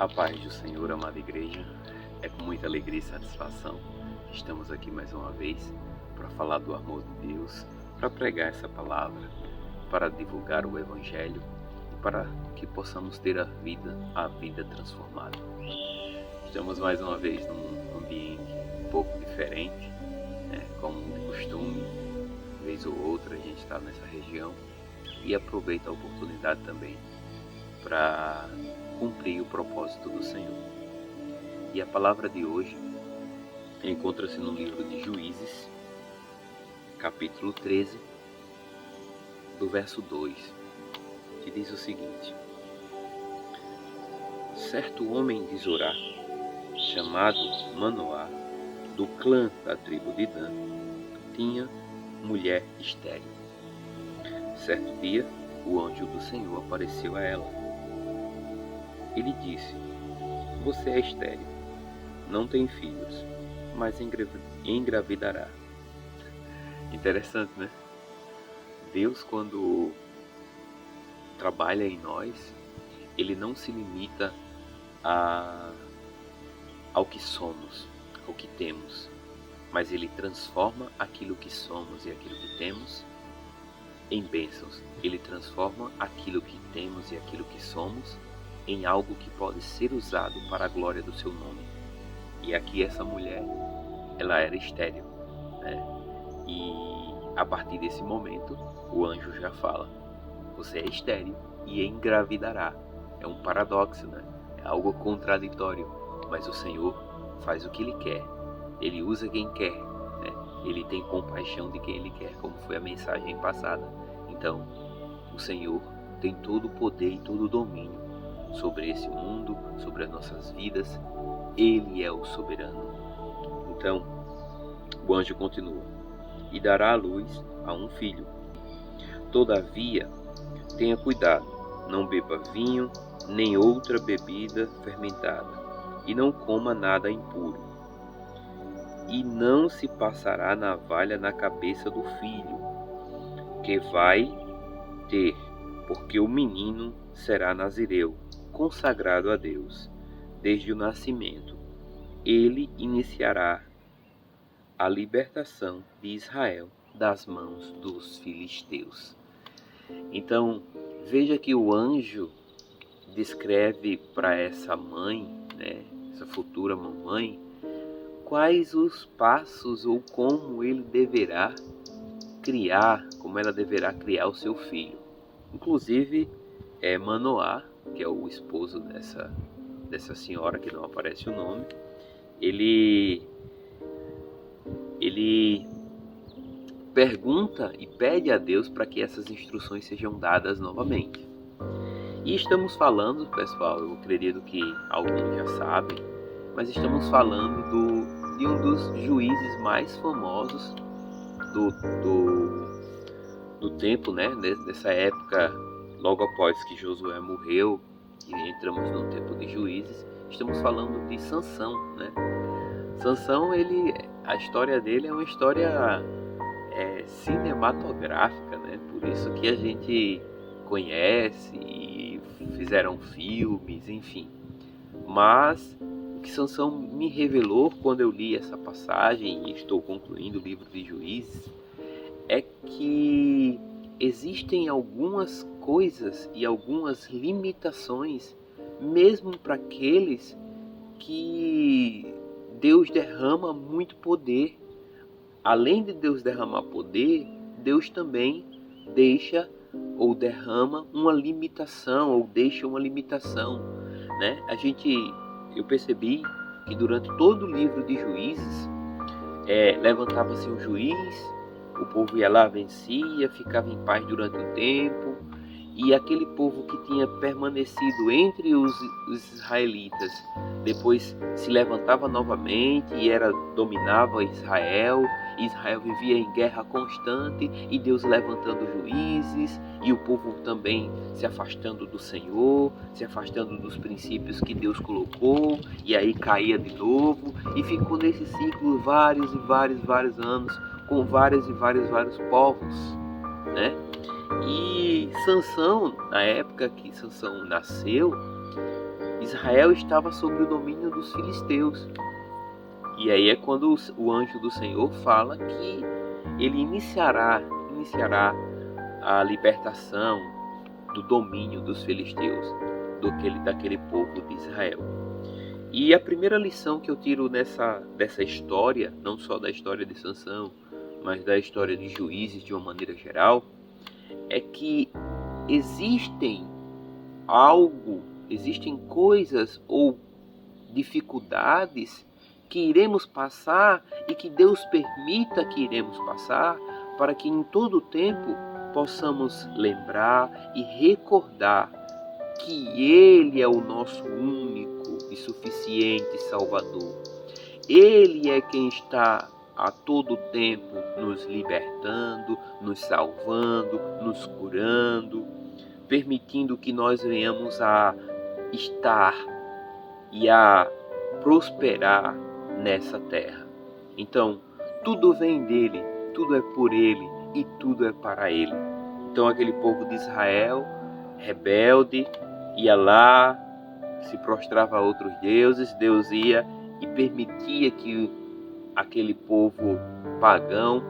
A paz do Senhor, amada igreja, é com muita alegria e satisfação que estamos aqui mais uma vez para falar do amor de Deus, para pregar essa palavra, para divulgar o Evangelho e para que possamos ter a vida transformada. Estamos mais uma vez num ambiente um pouco diferente, como de costume, vez ou outra a gente está nessa região e aproveita a oportunidade também para cumprir o propósito do Senhor. E a palavra de hoje encontra-se no livro de Juízes, capítulo 13, do verso 2, que diz o seguinte: certo homem de Zorá, chamado Manoá, do clã da tribo de Dan, tinha mulher estéril. Certo dia, o anjo do Senhor apareceu a ela. Ele disse: você é estéril, não tem filhos, mas engravidará. Interessante, né? Deus, quando trabalha em nós, Ele não se limita ao que somos, ao que temos, mas Ele transforma aquilo que somos e aquilo que temos em bênçãos. Ele transforma aquilo que temos e aquilo que somos em algo que pode ser usado para a glória do seu nome. E aqui essa mulher, ela era estéril, né? E a partir desse momento, o anjo já fala: você é estéril e engravidará. É um paradoxo, né? É algo contraditório, mas o Senhor faz o que Ele quer. Ele usa quem quer, né? Ele tem compaixão de quem Ele quer, como foi a mensagem passada. Então, o Senhor tem todo o poder e todo o domínio sobre esse mundo, sobre as nossas vidas. Ele é o soberano. Então, o anjo continua: e dará à luz a um filho. Todavia, tenha cuidado, não beba vinho, nem outra bebida fermentada, e não coma nada impuro. E não se passará navalha na cabeça do filho que vai ter, porque o menino será nazireu, consagrado a Deus, desde o nascimento. Ele iniciará a libertação de Israel das mãos dos filisteus. Então, veja que o anjo descreve para essa mãe, né, essa futura mamãe, quais os passos ou como ele deverá criar, como ela deverá criar o seu filho. Inclusive, Manoá, que é o esposo dessa senhora, que não aparece o nome, ele pergunta e pede a Deus para que essas instruções sejam dadas novamente. E estamos falando, pessoal, eu acredito que alguns já sabem, mas estamos falando de um dos juízes mais famosos do tempo, né? Dessa época, logo após que Josué morreu e entramos no tempo de juízes. Estamos falando de Sansão, né? Sansão, a história dele é uma história cinematográfica, né? Por isso que a gente conhece e fizeram filmes, enfim. Mas o que Sansão me revelou quando eu li essa passagem e estou concluindo o livro de Juízes é que existem algumas coisas e algumas limitações, mesmo para aqueles que Deus derrama muito poder. Além de Deus derramar poder, Deus também deixa ou derrama uma limitação, ou deixa uma limitação, né? Eu percebi que durante todo o livro de Juízes, levantava-se um juiz, o povo ia lá, vencia, ficava em paz durante um tempo, e aquele povo que tinha permanecido entre os israelitas, depois se levantava novamente e dominava Israel. Israel vivia em guerra constante e Deus levantando juízes, e o povo também se afastando do Senhor, se afastando dos princípios que Deus colocou, e aí caía de novo, e ficou nesse ciclo vários anos, com vários povos, né? E Sansão, na época que Sansão nasceu, Israel estava sob o domínio dos filisteus. E aí é quando o anjo do Senhor fala que ele iniciará a libertação do domínio dos filisteus, daquele povo de Israel. E a primeira lição que eu tiro dessa história, não só da história de Sansão, mas da história de Juízes de uma maneira geral, é que existem coisas ou dificuldades que iremos passar e que Deus permita que iremos passar, para que em todo o tempo possamos lembrar e recordar que Ele é o nosso único e suficiente Salvador. Ele é quem está a todo tempo nos libertando, nos salvando, nos curando, permitindo que nós venhamos a estar e a prosperar nessa terra. Então, tudo vem dele, tudo é por ele e tudo é para ele. Então, aquele povo de Israel, rebelde, ia lá, se prostrava a outros deuses, Deus ia e permitia que aquele povo pagão,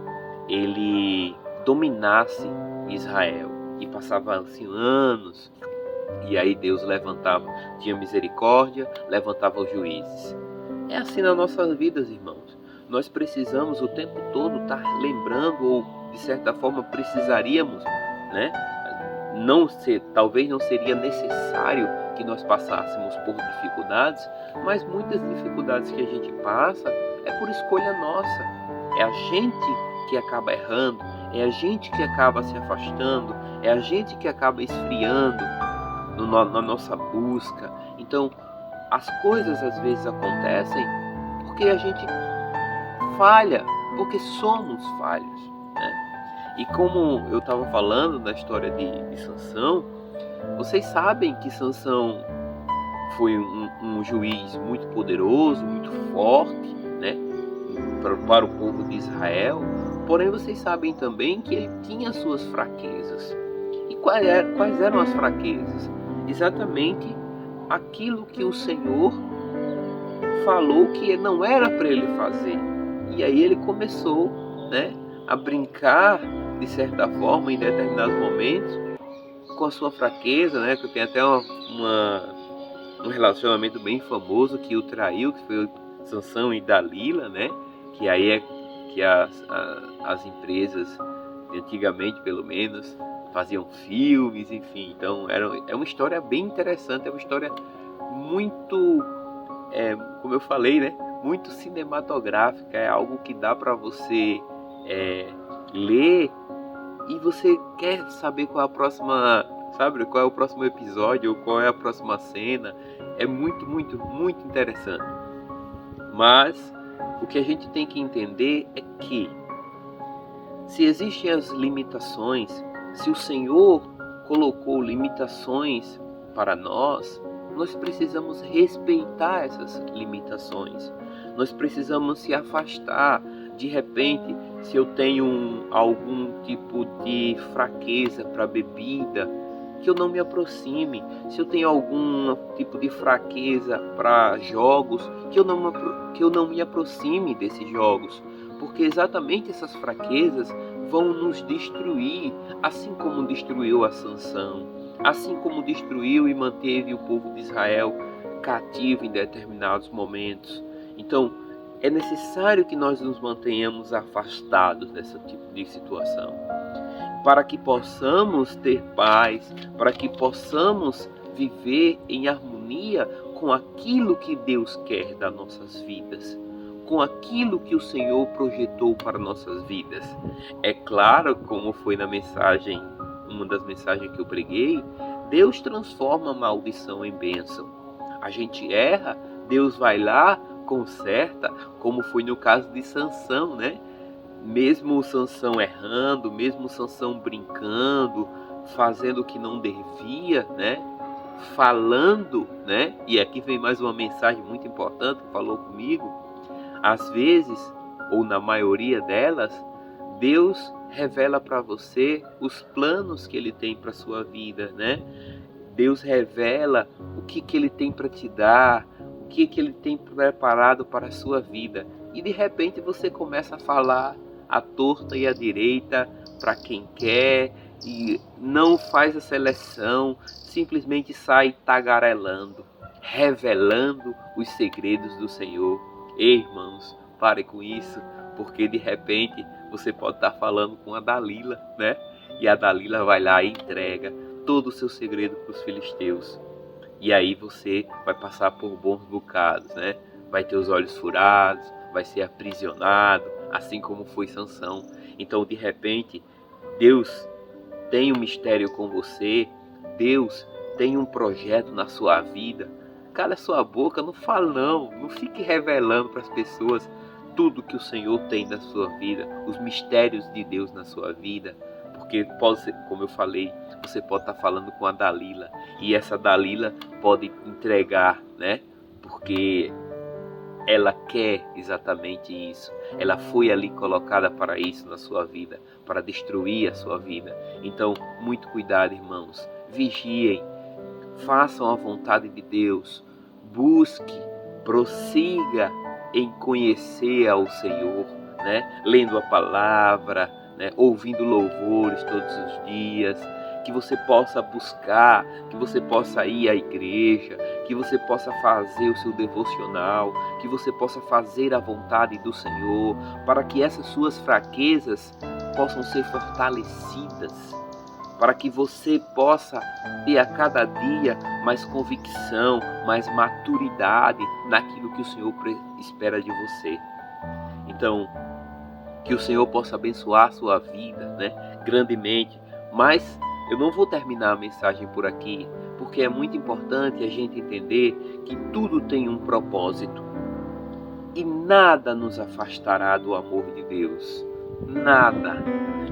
ele dominasse Israel. E passava assim anos, e aí Deus tinha misericórdia, levantava os juízes. É assim nas nossas vidas, irmãos. Nós precisamos o tempo todo estar lembrando, ou de certa forma precisaríamos, né? Talvez não seria necessário que nós passássemos por dificuldades, mas muitas dificuldades que a gente passa é por escolha nossa. É a gente que acaba errando, é a gente que acaba se afastando, é a gente que acaba esfriando na nossa busca. Então, as coisas às vezes acontecem porque a gente falha, porque somos falhos, né? E como eu estava falando da história de Sansão, vocês sabem que Sansão foi um juiz muito poderoso, muito forte, né, para o povo de Israel. Porém, vocês sabem também que ele tinha suas fraquezas. E quais eram as fraquezas? Exatamente aquilo que o Senhor falou que não era para ele fazer. E aí ele começou, né, a brincar, de certa forma, em determinados momentos, com a sua fraqueza, né? Que tem até um relacionamento bem famoso que o traiu, que foi Sansão e Dalila, né? Que aí é que as empresas, antigamente pelo menos, faziam filmes, enfim. Então é uma história bem interessante, é uma história muito, como eu falei, né? Muito cinematográfica, é algo que dá para você ler e você quer saber qual é a próxima, sabe, qual é o próximo episódio ou qual é a próxima cena. É muito, muito, muito interessante. Mas o que a gente tem que entender é que se existem as limitações, se o Senhor colocou limitações para nós precisamos respeitar essas limitações. Nós precisamos se afastar. De repente, se eu tenho algum tipo de fraqueza para bebida, que eu não me aproxime. Se eu tenho algum tipo de fraqueza para jogos, que eu não me aproxime desses jogos. Porque exatamente essas fraquezas vão nos destruir, assim como destruiu a Sansão, assim como destruiu e manteve o povo de Israel cativo em determinados momentos. Então, é necessário que nós nos mantenhamos afastados desse tipo de situação, para que possamos ter paz, para que possamos viver em harmonia com aquilo que Deus quer das nossas vidas, com aquilo que o Senhor projetou para nossas vidas. É claro, como foi na mensagem, uma das mensagens que eu preguei, Deus transforma a maldição em bênção. A gente erra, Deus vai lá, conserta, como foi no caso de Sansão, né? Mesmo Sansão errando, mesmo Sansão brincando, fazendo o que não devia, né? Falando, né? E aqui vem mais uma mensagem muito importante que falou comigo. Às vezes, ou na maioria delas, Deus revela para você os planos que Ele tem para sua vida, né? Deus revela o que Ele tem para te dar, o que Ele tem preparado para a sua vida. E de repente você começa a falar à torta e à direita para quem quer e não faz a seleção, simplesmente sai tagarelando, revelando os segredos do Senhor. Ei, irmãos, pare com isso, porque de repente você pode estar falando com a Dalila, né? E a Dalila vai lá e entrega todo o seu segredo para os filisteus. E aí você vai passar por bons bocados, né? Vai ter os olhos furados, vai ser aprisionado, assim como foi Sansão. Então, de repente, Deus tem um mistério com você, Deus tem um projeto na sua vida. Cala a sua boca, não fala não fique revelando para as pessoas tudo que o Senhor tem na sua vida, os mistérios de Deus na sua vida. Porque, como eu falei, você pode estar falando com a Dalila, e essa Dalila pode entregar, né? Porque ela quer exatamente isso. Ela foi ali colocada para isso na sua vida, para destruir a sua vida. Então, muito cuidado, irmãos. Vigiem, façam a vontade de Deus, busque, prossiga em conhecer ao Senhor, né? Lendo a palavra, né? Ouvindo louvores todos os dias, que você possa buscar, que você possa ir à igreja, que você possa fazer o seu devocional, que você possa fazer a vontade do Senhor, para que essas suas fraquezas possam ser fortalecidas, para que você possa ter a cada dia mais convicção, mais maturidade naquilo que o Senhor espera de você. Então, que o Senhor possa abençoar a sua vida, né, grandemente. Mas eu não vou terminar a mensagem por aqui, porque é muito importante a gente entender que tudo tem um propósito. E nada nos afastará do amor de Deus. Nada.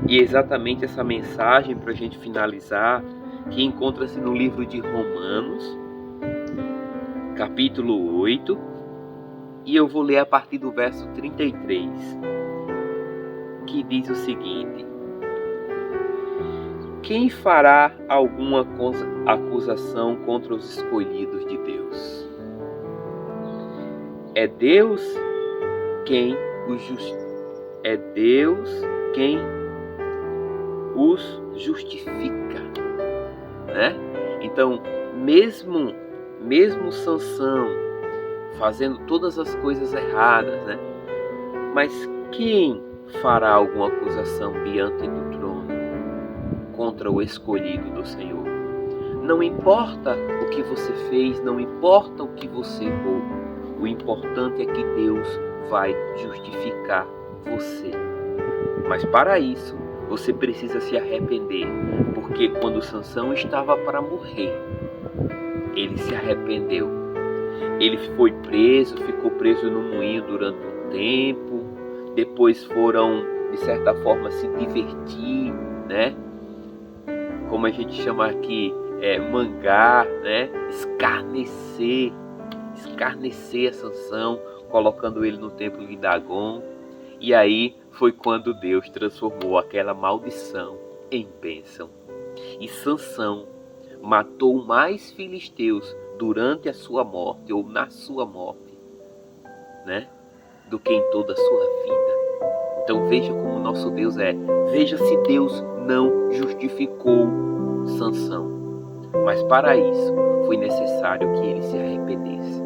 E é exatamente essa mensagem, para a gente finalizar, que encontra-se no livro de Romanos, capítulo 8, e eu vou ler a partir do verso 33, que diz o seguinte: quem fará alguma acusação contra os escolhidos de Deus? É Deus quem os justifica, né? Então, mesmo Sansão fazendo todas as coisas erradas, né? Mas quem fará alguma acusação diante do trono contra o escolhido do Senhor? Não importa o que você fez, não importa o que você errou, o importante é que Deus vai justificar você. Mas para isso, você precisa se arrepender, porque quando Sansão estava para morrer, ele se arrependeu. Ele foi preso, ficou preso no moinho durante um tempo, depois foram, de certa forma, se divertir, né? Como a gente chama aqui, mangar, né? Escarnecer a Sansão, colocando ele no templo de Dagon. E aí foi quando Deus transformou aquela maldição em bênção. E Sansão matou mais filisteus durante a sua morte, ou na sua morte, né? Do que em toda a sua vida. Então veja como o nosso Deus é. Veja se Deus não justificou Sansão. Mas para isso foi necessário que ele se arrependesse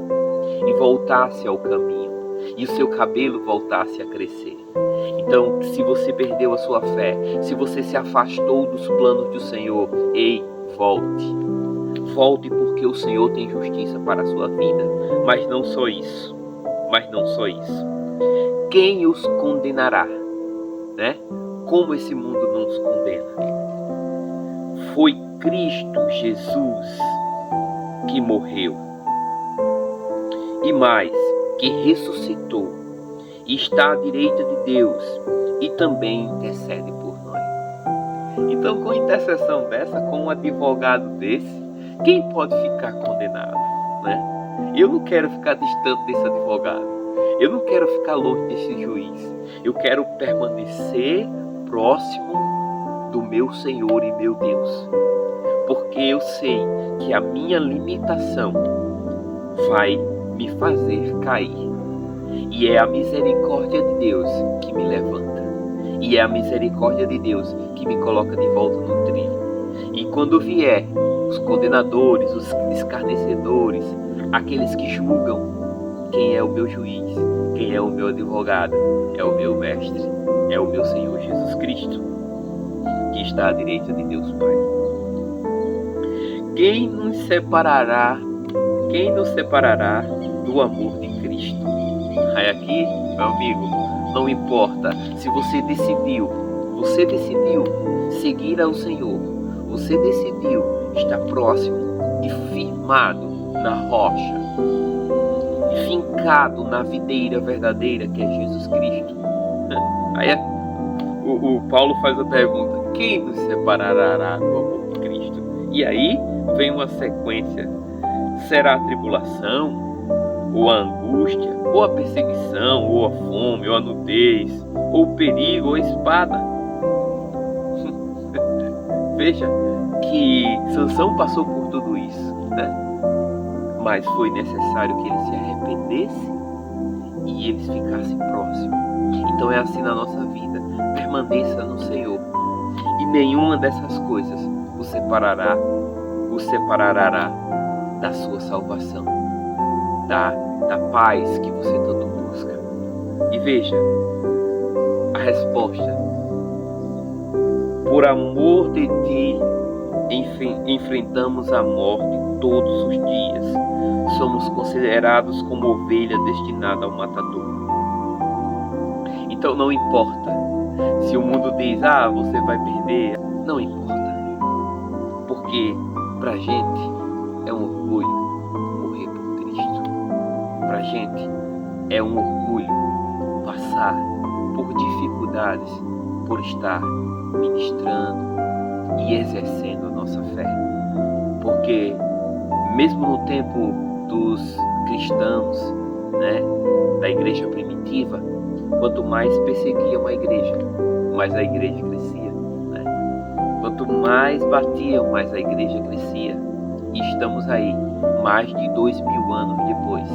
e voltasse ao caminho, e o seu cabelo voltasse a crescer. Então, se você perdeu a sua fé, se você se afastou dos planos do Senhor, ei, volte. Volte, porque o Senhor tem justiça para a sua vida. Mas não só isso. Quem os condenará? Né? Como esse mundo nos condena? Foi Cristo Jesus que morreu. E mais, que ressuscitou e está à direita de Deus e também intercede por nós. Então, com intercessão dessa, com um advogado desse, quem pode ficar condenado, né? Eu não quero ficar distante desse advogado. Eu não quero ficar longe desse juiz. Eu quero permanecer próximo do meu Senhor e meu Deus. porque eu sei que a minha limitação vai me fazer cair. E é a misericórdia de Deus que me levanta. E é a misericórdia de Deus que me coloca de volta no trilho. E quando vier os condenadores, os escarnecedores, aqueles que julgam, quem é o meu juiz, quem é o meu advogado, é o meu mestre, é o meu Senhor Jesus Cristo, que está à direita de Deus Pai. Quem nos separará do amor de Cristo? Aí aqui, meu amigo, não importa se você decidiu seguir ao Senhor, você decidiu estar próximo e firmado na rocha, e fincado na videira verdadeira que é Jesus Cristo. Aí o Paulo faz a pergunta: quem nos separará do amor de Cristo? E aí vem uma sequência: será a tribulação, ou a angústia, ou a perseguição, ou a fome, ou a nudez, ou o perigo, ou a espada? Veja que Sansão passou por tudo isso, né? Mas foi necessário que ele se arrependesse e eles ficassem próximos. Então é assim na nossa vida: permaneça no Senhor, e nenhuma dessas coisas o separará da sua salvação, da paz que você tanto busca. E veja a resposta: por amor de ti enfrentamos a morte todos os dias. Somos considerados como ovelha destinada ao matador. Então não importa se o mundo diz: você vai perder. Não importa, porque pra gente é um orgulho morrer por Cristo. Pra gente é um orgulho passar por dificuldades, por estar ministrando e exercendo a nossa fé. Porque mesmo no tempo dos cristãos, né, da igreja primitiva, quanto mais perseguiam a igreja, mais a igreja crescia, né? Quanto mais batiam, mais a igreja crescia. E estamos aí, mais de 2000 anos depois,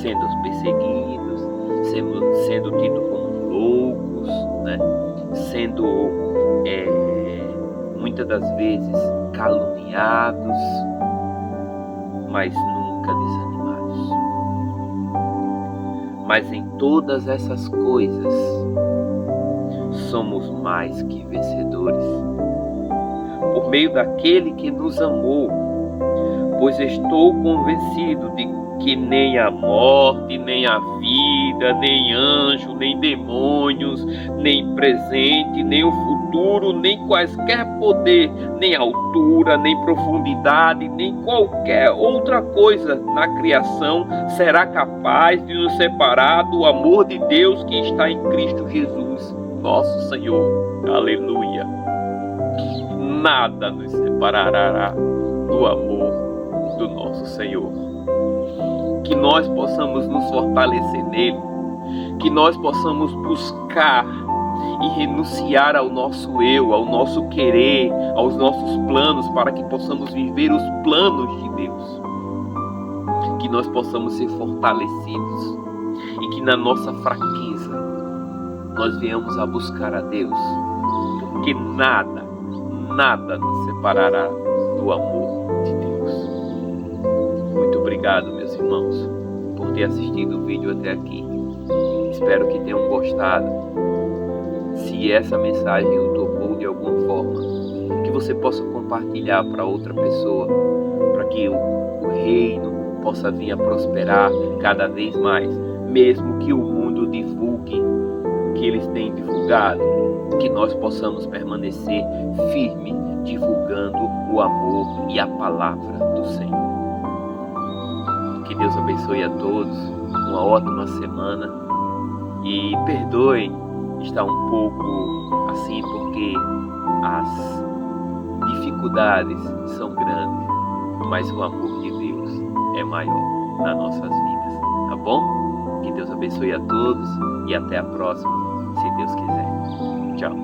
sendo perseguidos, sendo tidos como loucos, né? Sendo muitas das vezes caluniados, mas nunca desanimados. Mas em todas essas coisas somos mais que vencedores, por meio daquele que nos amou, pois estou convencido de que nem a morte, nem a vida, nem anjo, nem demônios, nem presente, nem o futuro, nem quaisquer poder, nem altura, nem profundidade, nem qualquer outra coisa na criação será capaz de nos separar do amor de Deus que está em Cristo Jesus, nosso Senhor. Aleluia! Nada nos separará do amor do nosso Senhor. Que nós possamos nos fortalecer nele, que nós possamos buscar e renunciar ao nosso eu, ao nosso querer, aos nossos planos, para que possamos viver os planos de Deus. Que nós possamos ser fortalecidos e que na nossa fraqueza nós venhamos a buscar a Deus, porque nada nos separará do amor de Deus. Muito obrigado, meus irmãos, por ter assistido o vídeo até aqui. Espero que tenham gostado. Se essa mensagem o tocou de alguma forma, que você possa compartilhar para outra pessoa, para que o reino possa vir a prosperar cada vez mais, mesmo que o mundo divulgue o que eles têm divulgado, que nós possamos permanecer firme, divulgando o amor e a palavra do Senhor. Que Deus abençoe a todos, uma ótima semana, e perdoem estar um pouco assim, porque as dificuldades são grandes, mas o amor de Deus é maior nas nossas vidas, tá bom? Que Deus abençoe a todos e até a próxima, se Deus quiser. Tchau.